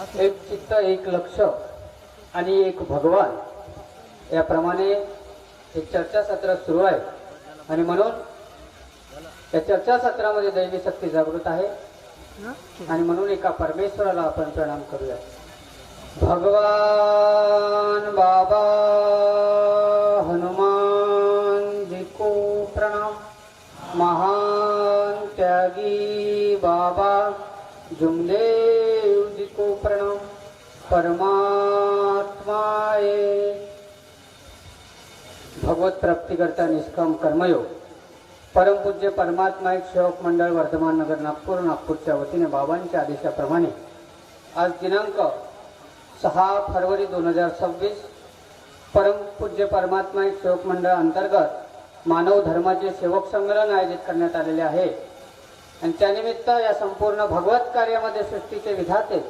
एक चित्त एक लक्ष आणि एक भगवान याप्रमाणे एक चर्चासत्र सुरू आहे आणि म्हणून या चर्चासत्रामध्ये दैवी शक्ती जागृत आहे आणि म्हणून एका परमेश्वराला आपण प्रणाम करूया। भगवान बाबा हनुमान जी को प्रणाम। महान त्यागी बाबा जुमदेव जी को प्रणाम। परमात्माए भगवत प्राप्ति करता निष्काम कर्मयोग परम पूज्य परमात्मा एक सेवक मंडळ वर्धमान नगर नागपूरच्या वतीने बाबांच्या आदेशाप्रमाणे आज दिनांक 6 फरवरी 2026 परम पूज्य परमात्मा एक सेवक मंडळ अंतर्गत मानव धर्माचे सेवक संमेलन आयोजित करण्यात आलेले आहे आणि त्यानिमित्त या संपूर्ण भगवत कार्यामध्ये सृष्टीचे विधाते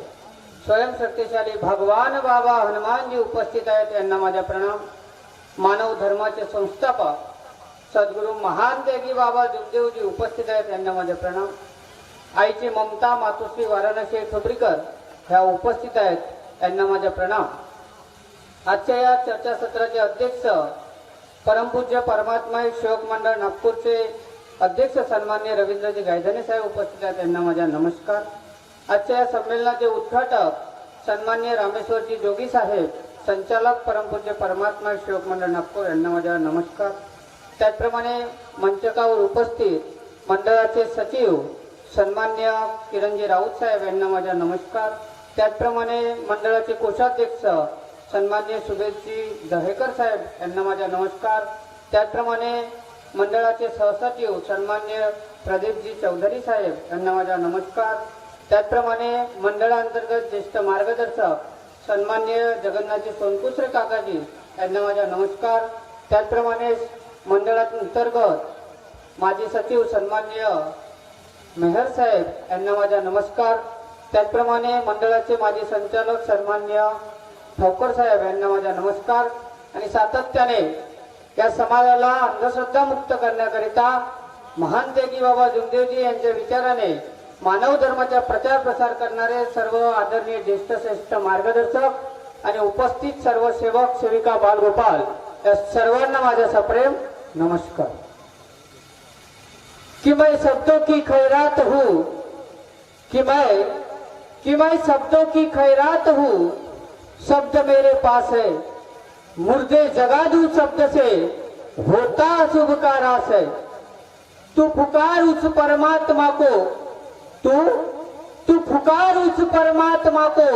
स्वयंशक्तिशाली भगवान बाबा हनुमानजी उपस्थित आहेत। यांना माझा प्रणाम। मानव धर्माचे संस्थापक सद्गुरु महान त्यागी बाबा जुमदेवजी उपस्थित आहेत। यांना माझा प्रणाम। आईची ममता मातोश्री वाराणसी ठोबरीकर ह्या उपस्थित आहेत। यांना माझा प्रणाम। आजच्या या चर्चासत्राचे अध्यक्ष परमपूज्य परमात्मा सेवक मंडळ नागपूरचे अध्यक्ष सन्माननीय रवींद्रजी गायधनी साहेब उपस्थित आहेत। यांना माझा नमस्कार। आजच्या या संमेलनाचे उद्घाटक सन्माननीय रामेश्वरजी जोगी साहेब संचालक परमपूज्य परमात्मा सेवक मंडळ नागपूर यांना माझा नमस्कार। त्याचप्रमाणे मंचकावर उपस्थित मंडळाचे सचिव सन्माननीय किरणजी राऊत साहेब यांना माझा नमस्कार। त्याचप्रमाणे मंडळाचे कोषाध्यक्ष सन्माननीय सुबेशजी दहेकर साहेब यांना माझा नमस्कार। त्याचप्रमाणे मंडळाचे सहसचिव सन्माननीय प्रदीपजी चौधरी साहेब यांना माझा नमस्कार। त्याचप्रमाणे मंडळांतर्गत ज्येष्ठ मार्गदर्शक सन्माननीय जगन्नाथजी सोनकुसरे काकाजी यांना माझा नमस्कार। त्याचप्रमाणे मंडळांतर्गत माजी सचिव सन्माननीय मेहर साहेब यांना माझा नमस्कार। त्याचप्रमाणे मंडळाचे माजी संचालक सन्माननीय ठाकर साहेब यांना माझा नमस्कार। आणि सातत्याने या समाजाला अंधश्रद्धा मुक्त करण्याकरिता महान त्यागी बाबा जुमदेवजी यांच्या विचाराने मानव धर्माचा प्रचार प्रसार करणारे सर्व आदरणीय ज्येष्ठ श्रेष्ठ मार्गदर्शक आणि उपस्थित सर्व सेवक सेविका बालगोपाल या सर्वांना माझा सप्रेम नमस्कार। कि मैं शब्दों की खैरात हूँ कि मैं शब्दों की खैरात हूँ। शब्द मेरे पास है मुर्दे जगा दूं शब्द से होता शुभ का रास है। तू पुकार उस परमात्मा को तू पुकार उस परमात्मा को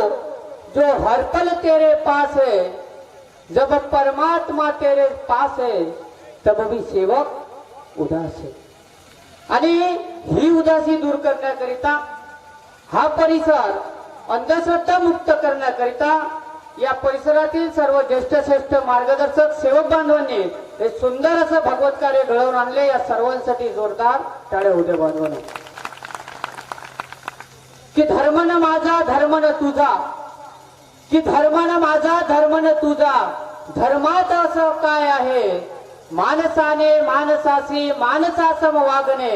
जो हर पल तेरे पास है। जब परमात्मा तेरे पास है तब भी सेवक उदास है। आणि ही उदासी दूर करण्याकरिता हा परिसर अंधश्रद्धा मुक्त करण्याकरिता या परिसरातील सर्व ज्येष्ठ श्रेष्ठ मार्गदर्शक सेवक बांधवांनी हे सुंदर असं भगवत कार्य घडवून आणले। या सर्वांसाठी जोरदार टाळ्या होऊ द्या बांधवांनो। की धर्म न माझा धर्म न तुझा, की धर्म न माझा धर्म न तुझा। धर्मात असं काय आहे माणसाने माणसाशी माणसासम वागणे।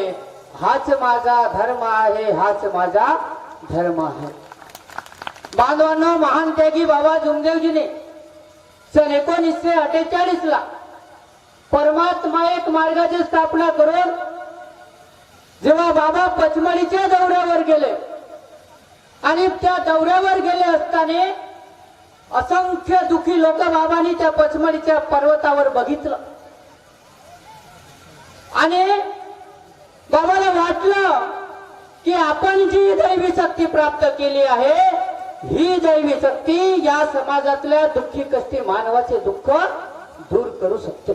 हाच माझा धर्म आहे हाच माझा धर्म आहे। बांधवांनो महान त्यागी बाबा जुमदेवजीने सन 1948 ला परमात्मा एक मार्गाची स्थापना करून जेव्हा बाबा पचमढीच्या दौऱ्यावर गेले आणि त्या दौऱ्यावर गेले असताना असंख्य दुखी लोक बाबांनी त्या पचमढीच्या पर्वतावर बघितलं आणि बाबाला वाटलं की आपण जी दैवी शक्ती प्राप्त केली आहे ही दैवी शक्ती या समाजातल्या दुःखी कष्टी मानवाचे दुःख दूर करू शकते।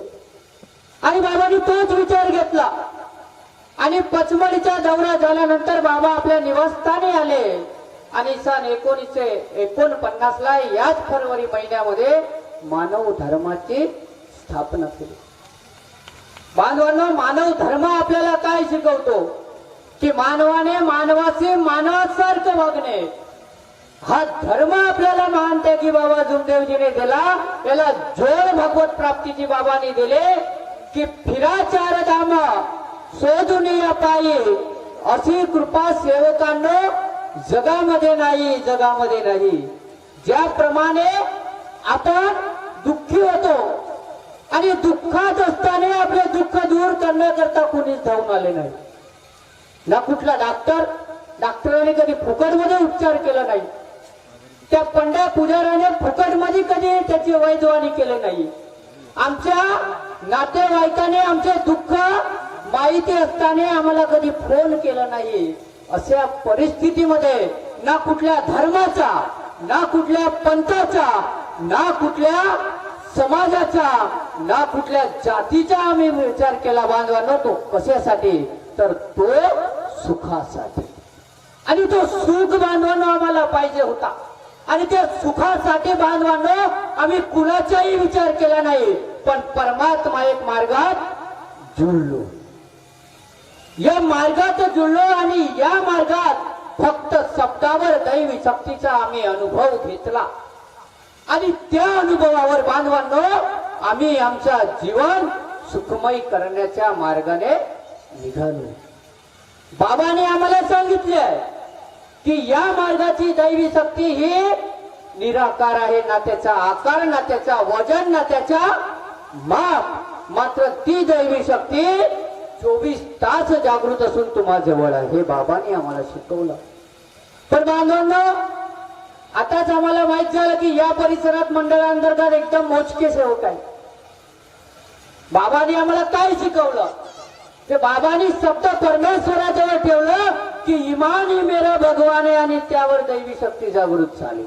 आणि बाबांनी तोच विचार घेतला आणि पचमढीचा दौरा झाल्यानंतर बाबा आपल्या निवासस्थानी आले आणि सन 1949 ला याच फरवरी महिन्यामध्ये मानव धर्माची स्थापना केली। बांधवांनो मानव धर्म आपल्याला काय शिकवतो की मानवाने मानवाचे मानवासारखं वागणे हा धर्म आपल्याला महान त्यागी बाबा जुमदेवजीने दिला। याला जोड भगवत प्राप्तीची बाबांनी दिले की फिरा चार धाम शोधून या पायी अशी कृपा सेवकांनो जगामध्ये नाही, जगामध्ये नाही. ज्याप्रमाणे आपण दुःखी होतो आणि दुःखात असताना आपले दुःख दूर करण्याकरता कोणीच धावून आले नाही. ना कुठला डॉक्टराने कधी फुकटमध्ये उपचार केला नाही. त्या पंड्या पुजाऱ्याने फुकटमध्ये कधी त्याची वैद्यवानी केले नाही. आमच्या नातेवाईकाने आमचे दुःख माहिती असताना आम्हाला कधी फोन केला नाही. अशा परिस्थितीमध्ये ना कुठल्या धर्माचा, ना कुठल्या पंथाचा, ना कुठल्या समाजाचा, ना कुठल्या जातीचा आम्ही विचार केला बांधवांनो. तो कशासाठी? तर तो सुखासाठी. आणि तो सुख बांधवांनो आम्हाला पाहिजे होता. आणि त्या सुखासाठी बांधवांनो आम्ही कुणाचाही विचार केला नाही, पण परमात्मा एक मार्गात जुळलो. या मार्गात जुळलो आणि या मार्गात फक्त शब्दावर दैवी शक्तीचा आम्ही अनुभव घेतला. आणि त्या अनुभवावर बांधवांनो आम्ही आमचा जीवन सुखमय करण्याच्या मार्गाने निघालो. बाबाने आम्हाला सांगितले की या मार्गाची दैवी शक्ती ही निराकार आहे. ना त्याचा आकार, ना त्याचा वजन, ना त्याचा माप. मात्र ती दैवी शक्ती 24 तास जागृत असून तुम्हा जवळ आहे. हे बाबांनी आम्हाला शिकवलं. पण बांधवांनो आताच आम्हाला माहित झालं की या परिसरात मंडळांतर्गत एकदम मोजके सेवक आहे. बाबांनी आम्हाला काय शिकवलं? ते बाबांनी शब्द परमेश्वराजवळ ठेवलं की इमान ही मेरा भगवान आहे आणि त्यावर दैवी शक्ती जागृत झाली.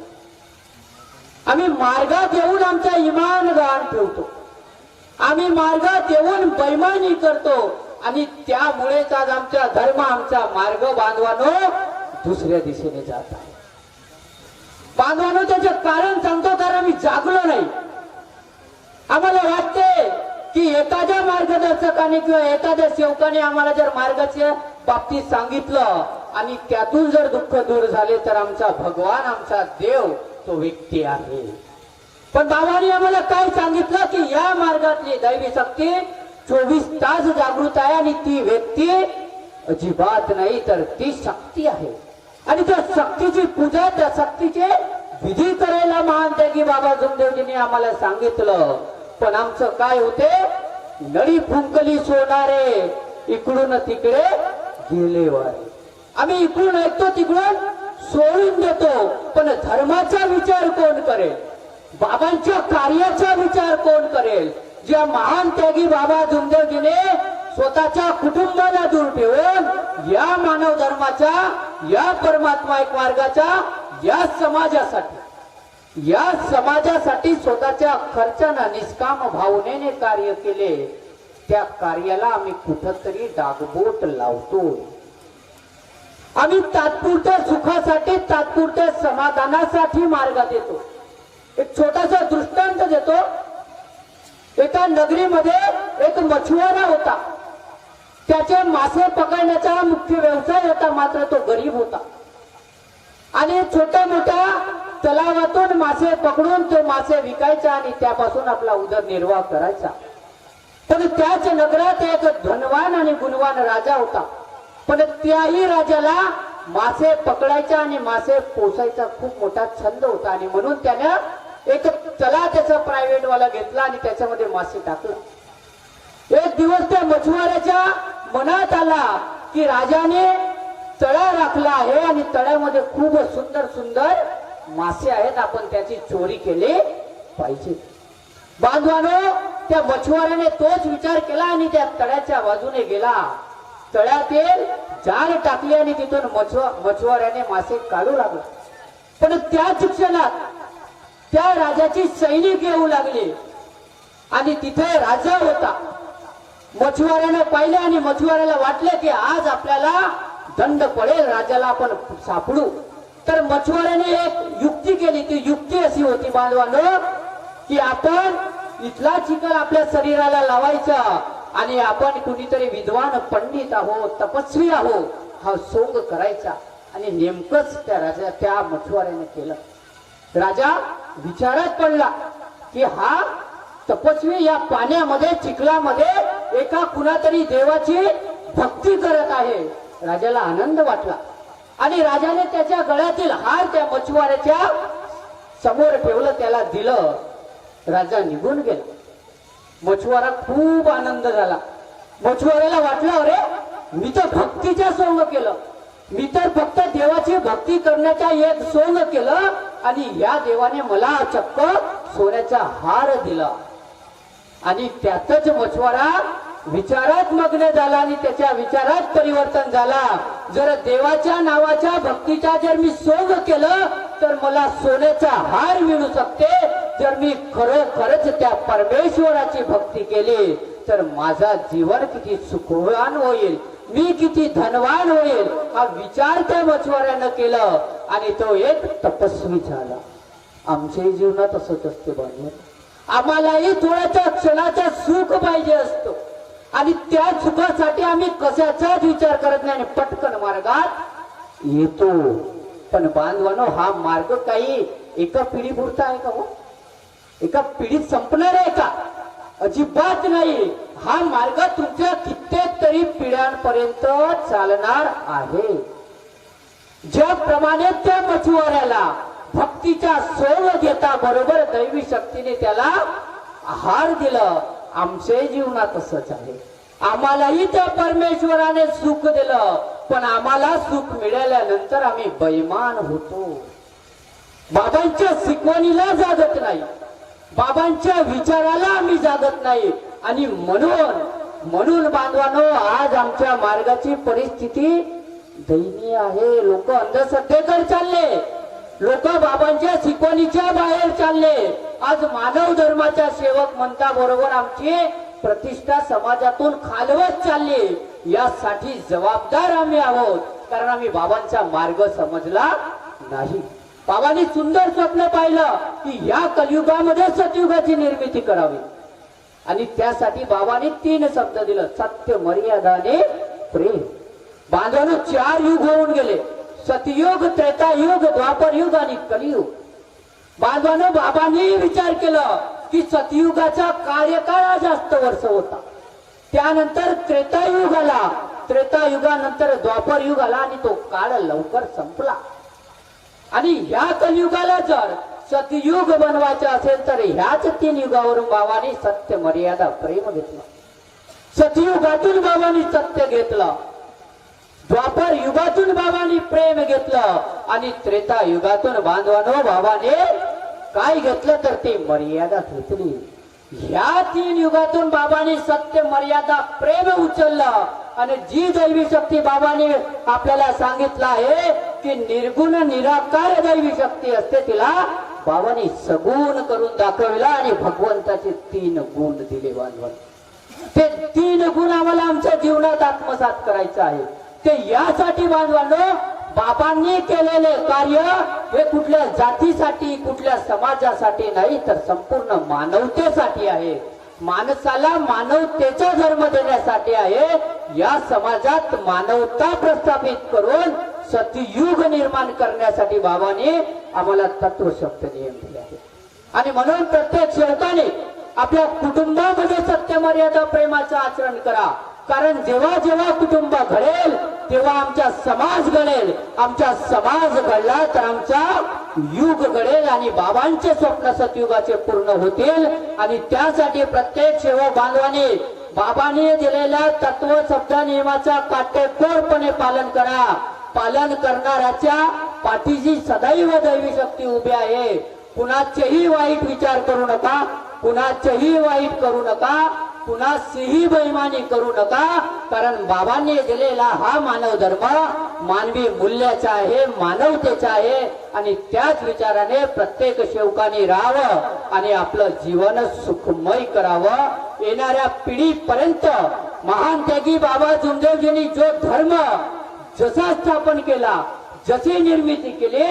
आम्ही मार्गात येऊन आमचा इमान गहाण ठेवतो. आम्ही मार्गात येऊन बैमानी करतो आणि त्यामुळेच आज आमचा धर्म, आमचा मार्ग बांधवानो दुसऱ्या दिशेने जात आहे. बांधवानो त्याचे कारण सांगतो, तर आम्ही जागलो नाही. आम्हाला वाटते की एखाद्या मार्गदर्शकाने किंवा एखाद्या सेवकाने आम्हाला जर मार्गाच्या बाबतीत सांगितलं आणि त्यातून जर दुःख दूर झाले तर आमचा भगवान, आमचा देव तो व्यक्ती आहे. पण बाबांनी आम्हाला काय सांगितलं की या मार्गातली दैवी शक्ती 24 तास जागृत आहे आणि ती व्यक्ती अजिबात नाही, तर ती शक्ती आहे. आणि त्या शक्तीची पूजा, त्या शक्तीचे विधी करायला महान त्यागी बाबा जुमदेवजींनी आम्हाला सांगितलं. पण आमचं काय होते? नळी फुंकली सोनारे, इकडून तिकडे गेले वारे. आम्ही इकडून ऐकतो, तिकडून सोडून देतो. पण धर्माचा विचार कोण करेल? बाबांच्या कार्याचा विचार कोण करेल? ज्या महान त्यागी बाबा जुमदेवजीने स्वतःच्या कुटुंबाला दूर ठेवून या मानव धर्माच्या, या परमात्मा एक मार्गाच्या, या समाजासाठी स्वतःच्या खर्चानं निष्काम भावनेने कार्य केले. त्या कार्याला आम्ही कुठंतरी डागबोट लावतो. आम्ही तात्पुरत्या सुखासाठी, तात्पुरत्या समाधानासाठी मार्ग देतो. एक छोटासा दृष्टांत देतो. एका नगरीमध्ये एक मछुआरा होता. त्याचे मासे पकडण्याचा मुख्य व्यवसाय होता, मात्र तो गरीब होता. आणि छोट्या मोठ्या तलावातून मासे पकडून तो मासे विकायचा आणि त्यापासून आपला उदरनिर्वाह करायचा. पण त्याच नगरात एक धनवान आणि गुणवान राजा होता. पण त्याही राजाला मासे पकडायचा आणि मासे पोसायचा खूप मोठा छंद होता. आणि म्हणून त्याने एक तला त्याचा प्रायव्हेट वाला घेतला आणि त्याच्यामध्ये मासे टाकला. एक दिवस त्या मछुआऱ्याच्या मनात आला की राजाने तळा राखला आहे आणि तळ्यामध्ये खूप सुंदर सुंदर मासे आहेत, आपण त्याची चोरी केली पाहिजे. बांधवानो त्या मछुआऱ्याने तोच विचार केला आणि त्या तळ्याच्या बाजूने गेला. तळ्यातील जाळ टाकली आणि तिथून मछुआऱ्याने मासे काढू लागला. पण त्याच क्षणात त्या राजाची सैनिक येऊ लागली आणि तिथे राजा होता. मछुआऱ्याने पाहिले आणि मछुआऱ्याला वाटले की आज आपल्याला दंड पडेल, राजाला आपण सापडू. तर मछुआऱ्याने एक युक्ती केली. ती युक्ती अशी होती बांधवांनो की आपण इथला चिखल आपल्या शरीराला लावायचा आणि आपण कुणीतरी विद्वान पंडित आहोत, तपस्वी आहोत हा सोंग करायचा. आणि नेमकंच त्या मछुआऱ्याने केलं. राजा विचारात पडला की हा तपस्वी या पाण्यामध्ये, चिखलामध्ये एका कुणातरी देवाची भक्ती करत आहे. राजाला आनंद वाटला. आणि राजाने त्याच्या गळ्यातील हार त्या मच्छीमाराच्या समोर ठेवलं, त्याला दिलं. राजा निघून गेला. मच्छीमारा खूप आनंद झाला. मच्छीमाराला वाटलं, अरे मी तर भक्तीच्या सोंग केलं, मी तर फक्त देवाची भक्ती करण्याच्या एक सोंग केलं आणि या देवाने मला चक्क सोन्याचा हार दिला. आणि त्यातच मच्छीमारा विचारात मग्न झाला आणि त्याच्या विचारात परिवर्तन झाला. जर देवाच्या नावाच्या भक्तीचा जर मी सोंग केलं तर मला सोन्याचा हार मिळू शकते. जर मी खरोखरच त्या परमेश्वराची भक्ती केली तर माझा जीवन किती सुखवान होईल, मी किती धनवान होईल, हा विचार त्या मच्छीमारानं केलं आणि तो एक तपस्वी झाला. आमच्याही जीवनात असंच असते बांधव. आम्हालाही थोड्याच्या क्षणाचा सुख पाहिजे असतो आणि त्या सुखासाठी आम्ही कशाचाच विचार करत नाही आणि पटकन मार्गात येतो. पण बांधवानो, हा मार्ग काही एका पिढीपुरता आहे का? हो, एका पिढीत संपणार आहे का? अजिबात नाही. हा मार्ग तुमच्या कित्येक तरी पिढ्यांपर्यंत चालणार आहे. ज्याप्रमाणे त्या मच्छीमाराला भक्तीचा सोंग घेता बरोबर दैवी शक्तीने त्याला हार दिलं, आमच्या जीवनात तसंच आहे. आम्हालाही त्या परमेश्वराने सुख दिलं, पण आम्हाला सुख मिळाल्यानंतर आम्ही बेईमान होतो. बाबांच्या शिकवणीला जागत नाही, बाबांच्या विचाराला आम्ही जागत नाही. आणि म्हणून बांधवानो, आज आमच्या मार्गाची परिस्थिती दयनीय आहे. लोक अंधश्रद्धेकडे चालले, लोक बाबांच्या शिकवणीच्या बाहेर चालले. आज मानव धर्माच्या सेवक म्हणता बरोबर आमची प्रतिष्ठा समाजातून खालवत चालली. यासाठी जबाबदार आम्ही आहोत, कारण आम्ही बाबांचा मार्ग समजला नाही. बाबांनी सुंदर स्वप्न पाहिलं की या कलियुगामध्ये सतयुगाची निर्मिती करावी आणि त्यासाठी बाबांनी 3 शब्द दिलं: सत्य, मर्यादा आणि प्रेम. बांधवांनो, 4 युग होऊन गेले: सतयुग, त्रेतायुग, द्वापर युग आणि कलियुग. बांधवांनो, बाबांनी विचार केलं की सतयुगाचा कार्यकाळ जास्त वर्ष होता, त्यानंतर त्रेतायुग आला, त्रेतायुगानंतर द्वापर युग आला आणि तो काळ लवकर संपला. आणि ह्या कलियुगाला जर सतयुग बनवायचं असेल तर ह्याच 3 युगावरून बाबांनी सत्य, मर्यादा, प्रेम घेतलं. सतयुगातून बाबांनी सत्य घेतलं, द्वापर युगातून बाबांनी प्रेम घेतलं आणि त्रेता युगातून बांधवानो बाबाने काय घेतलं तर ती मर्यादा घेतली. ह्या 3 युगातून बाबांनी सत्य, मर्यादा, प्रेम उचललं आणि जी दैवी शक्ती बाबांनी आपल्याला सांगितलं आहे की निर्गुण निराकार दैवी शक्ती असते, तिला बाबांनी सगुण करून दाखवला आणि भगवंताचे 3 गुण दिले. बांधवांनो, ते 3 गुण आम्हाला आमच्या जीवनात आत्मसात करायचं आहे. ते यासाठी बांधवांनो, बाबांनी केलेले कार्य हे कुठल्या जातीसाठी, कुठल्या समाजासाठी नाही, तर संपूर्ण मानवतेसाठी आहे. माणसाला मानवतेचा धर्म देण्यासाठी आहे. या समाजात मानवता प्रस्थापित करून सतयुग निर्माण करण्यासाठी बाबांनी आम्हाला तत्वशब्द नियम दिले आहे. आणि म्हणून प्रत्येक सेवकाने आपल्या कुटुंबामध्ये सत्य, मर्यादा, प्रेमाचं आचरण करा. कारण जेव्हा जेव्हा कुटुंब घडेल तेव्हा आमचा समाज घडेल. आमचा समाज घडला तर आमचा युग घडेल आणि बाबांचे स्वप्न सतयुगाचे पूर्ण होतील. आणि त्यासाठी प्रत्येक सेवक बांधवांनी बाबांनी दिलेल्या तत्व शब्द नियमाचा काटेकोरपणे पालन करा. पालन करणाऱ्याच्या पाठीशी सदैव दैवी शक्ती उभी आहे. कुणाचेही वाईट विचार करू नका, कुणाचेही वाईट करू नका, कुणाशीही बेईमानी करू नका. कारण बाबांनी दिलेला हा मानव धर्म मानवी मूल्याचा आहे, मानवतेचा आहे. आणि त्याच विचाराने प्रत्येक सेवकाने राहावं आणि आपलं जीवन सुखमय करावं. येणाऱ्या पिढीपर्यंत महान त्यागी बाबा जुमदेवजींनी जो धर्म जसा स्थापन केला, जशी निर्मिती केली,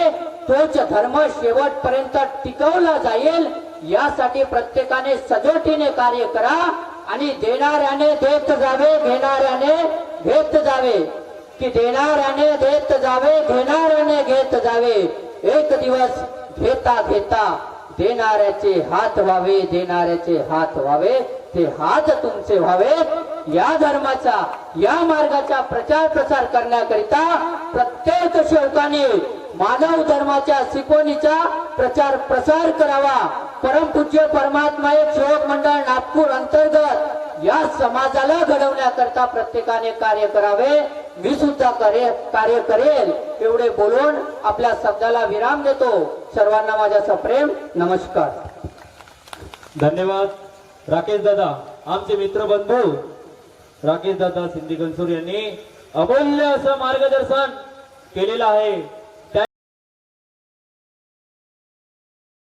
तोच धर्म शेवटपर्यंत टिकवला जाईल. यासाठी प्रत्येकाने सजोटीने कार्य करा आणि देणाऱ्याने देत जावे, घेणाऱ्याने घेत जावे. की देणाऱ्याने देत जावे, घेणाऱ्याने घेत जावे. एक दिवस घेता घेता देणाऱ्याचे हात व्हावे, देणाऱ्याचे हात व्हावे, ते हात तुमचे व्हावे. या धर्माचा, या मार्गाचा प्रचार प्रसार करण्याकरिता प्रत्येक सेवकाने मानव धर्माच्या शिकवणीचा प्रचार प्रसार करावा. परमपूज्य परमात्मा एक सेवक मंडळ नागपूर अंतर्गत या समाजाला घडवण्याकरता प्रत्येकाने कार्य करावे. मी सुद्धा कार्य करेल एवढे बोलून आपल्या शब्दाला विराम देतो. सर्वांना माझा सप्रेम नमस्कार. धन्यवाद. राकेश दादा, आमचे मित्र बंधू राकेश दादा सिंधी घनसोर यांनी अमूल्य असं मार्गदर्शन केलेलं आहे.